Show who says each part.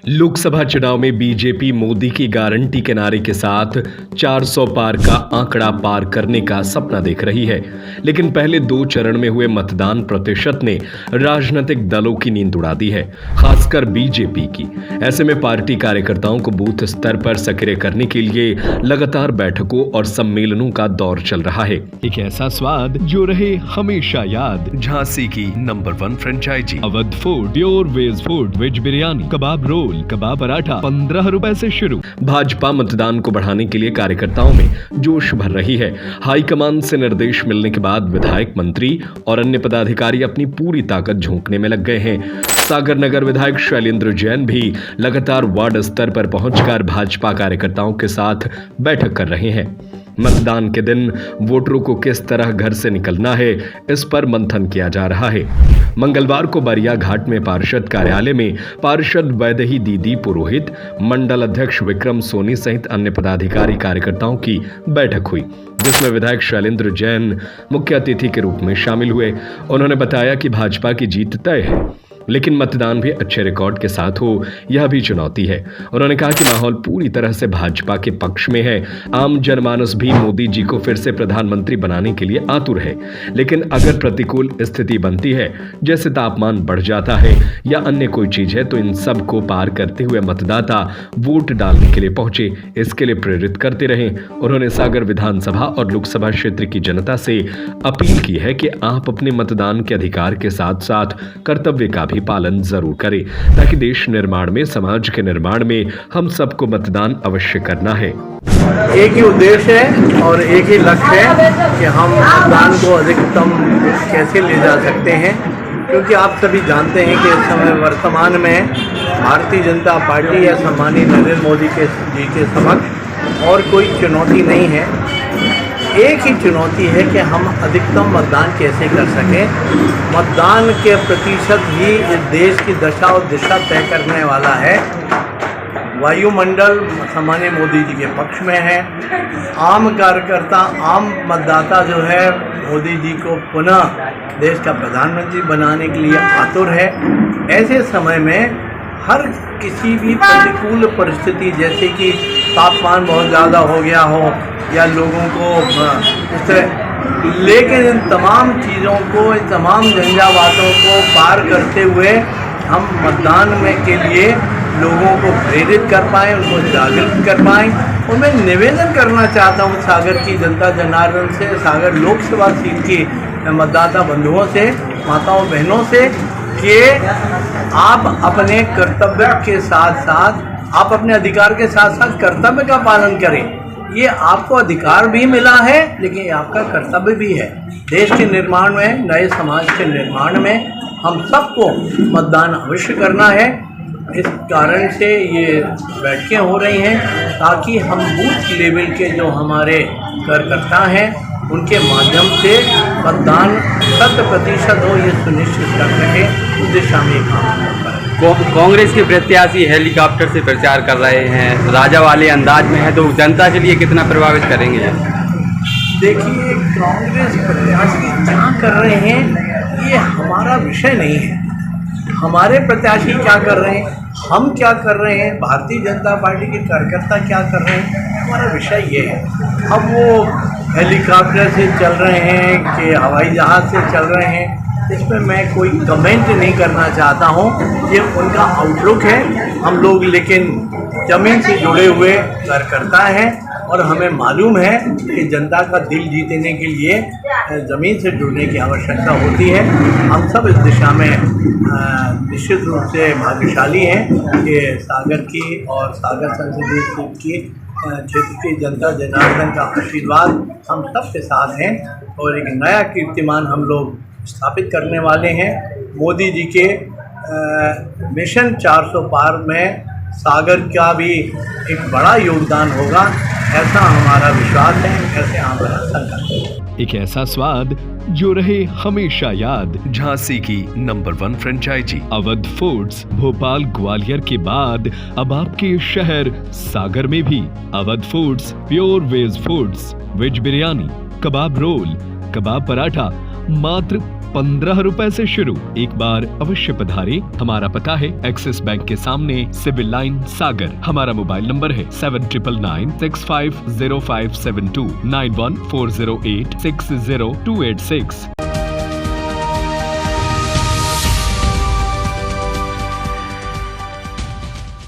Speaker 1: लोकसभा चुनाव में बीजेपी मोदी की गारंटी के नारे के साथ 400 पार का आंकड़ा पार करने का सपना देख रही है, लेकिन पहले 2 चरण में हुए मतदान प्रतिशत ने राजनीतिक दलों की नींद उड़ा दी है, खासकर बीजेपी की। ऐसे में पार्टी कार्यकर्ताओं को बूथ स्तर पर सक्रिय करने के लिए लगातार बैठकों और सम्मेलनों का दौर चल रहा है। एक ऐसा स्वाद जो रहे हमेशा याद, झांसी की number 1 franchisee Awadh food, pure veg food, veg biryani, kebab roll, kebab paratha 15 रुपए से शुरू। भाजपा मतदान को बढ़ाने के लिए कार्यकर्ताओं में जोश भर रही है। हाईकमान से निर्देश मिलने के बाद विधायक, मंत्री और अन्य पदाधिकारी अपनी पूरी ताकत झोंकने में लग गए हैं। सागर नगर विधायक शैलेंद्र जैन भी लगातार वार्ड स्तर पर पहुंचकर भाजपा कार्यकर्ताओं के साथ बैठक कर रहे हैं। मतदान के दिन वोटरों को किस तरह घर से निकलना है, इस पर मंथन किया जा रहा है। मंगलवार को बरिया घाट में पार्षद कार्यालय में पार्षद वैदेही दीदी पुरोहित, मंडल अध्यक्ष विक्रम सोनी सहित अन्य पदाधिकारी कार्यकर्ताओं की बैठक हुई, जिसमें विधायक शैलेंद्र जैन मुख्य अतिथि के रूप में शामिल हुए। उन्होंने बताया कि भाजपा की जीत तय है, लेकिन मतदान भी अच्छे रिकॉर्ड के साथ हो, यह भी चुनौती है। उन्होंने कहा कि माहौल पूरी तरह से भाजपा के पक्ष में है। आम जनमानस भी मोदी जी को फिर से प्रधानमंत्री बनाने के लिए आतुर है, लेकिन अगर प्रतिकूल स्थिति बनती है, जैसे तापमान बढ़ जाता है या अन्य कोई चीज है, तो इन सब को पार करते हुए मतदाता वोट डालने के लिए पहुंचे, इसके लिए प्रेरित करते रहें। उन्होंने सागर विधानसभा और लोकसभा क्षेत्र की जनता से अपील की है कि आप अपने मतदान के अधिकार के साथ साथ कर्तव्य का पालन जरूर करें, ताकि देश निर्माण में, समाज के निर्माण में हम सबको मतदान अवश्य करना है।
Speaker 2: एक ही उद्देश्य है और एक ही लक्ष्य है कि हम मतदान को अधिकतम कैसे ले जा सकते हैं, क्योंकि आप सभी जानते हैं कि इस समय वर्तमान में भारतीय जनता पार्टी या सम्मानीय नरेंद्र मोदी जी के समक्ष और कोई चुनौती नहीं है। एक ही चुनौती है कि हम अधिकतम मतदान कैसे कर सकें। मतदान के प्रतिशत ही इस देश की दशा और दिशा तय करने वाला है। वायुमंडल सम्मानीय मोदी जी के पक्ष में है। आम कार्यकर्ता, आम मतदाता जो है मोदी जी को पुनः देश का प्रधानमंत्री बनाने के लिए आतुर है। ऐसे समय में हर किसी भी प्रतिकूल परिस्थिति, जैसे कि तापमान बहुत ज़्यादा हो गया हो या लोगों को इस तरह, लेकिन इन तमाम चीज़ों को, इन तमाम झंझावातों को पार करते हुए हम मतदान में के लिए लोगों को प्रेरित कर पाएँ, उनको जागृत कर पाएँ। और मैं निवेदन करना चाहता हूँ सागर की जनता जनार्दन से, सागर लोकसभा सीट की मतदाता बंधुओं से, माताओं बहनों से, कि आप अपने कर्तव्य के साथ साथ, आप अपने अधिकार के साथ साथ कर्तव्य का पालन करें। ये आपको अधिकार भी मिला है, लेकिन ये आपका कर्तव्य भी है। देश के निर्माण में, नए समाज के निर्माण में हम सबको मतदान अवश्य करना है। इस कारण से ये बैठकें हो रही हैं, ताकि हम बूथ लेवल के जो हमारे कार्यकर्ता हैं, उनके माध्यम से मतदान 100% हो, ये सुनिश्चित कर सकें। उस दिशा में काम करें।
Speaker 3: कांग्रेस के प्रत्याशी हेलीकॉप्टर से प्रचार कर रहे हैं, राजा वाले अंदाज में है, तो जनता के लिए कितना प्रभावित करेंगे?
Speaker 2: देखिए, कांग्रेस प्रत्याशी क्या कर रहे हैं ये हमारा विषय नहीं है। हमारे प्रत्याशी क्या कर रहे हैं, हम क्या कर रहे हैं, भारतीय जनता पार्टी के कार्यकर्ता क्या कर रहे हैं, हमारा विषय ये है। अब वो हेलीकॉप्टर से चल रहे हैं कि हवाई जहाज़ से चल रहे हैं, इसमें मैं कोई कमेंट नहीं करना चाहता हूँ। ये उनका आउटलुक है। हम लोग लेकिन ज़मीन से जुड़े हुए कार्यकर्ता हैं और हमें मालूम है कि जनता का दिल जीतने के लिए ज़मीन से जुड़ने की आवश्यकता होती है। हम सब इस दिशा में निश्चित रूप से भाग्यशाली हैं कि सागर की और सागर संसदीय सीट की क्षेत्र की जनता जनार्दन का आशीर्वाद हम सब के साथ हैं और एक नया कीर्तिमान हम लोग स्थापित करने वाले हैं। मोदी जी के मिशन 400 पार में सागर का भी एक बड़ा योगदान होगा, ऐसा हमारा विश्वास है, ऐसे हमारा संकल्प है।
Speaker 1: एक ऐसा स्वाद जो रहे हमेशा याद, झांसी की number 1 franchisee Awadh foods, Bhopal Gwalior के बाद अब आपके शहर सागर में भी Awadh foods, pure veg foods, veg biryani, kebab roll, kebab paratha मात्र 15 रुपए से शुरू। एक बार अवश्य पधारें। हमारा पता है एक्सिस बैंक के सामने, सिविल लाइन, सागर। हमारा मोबाइल नंबर है 7996500572 9140860286।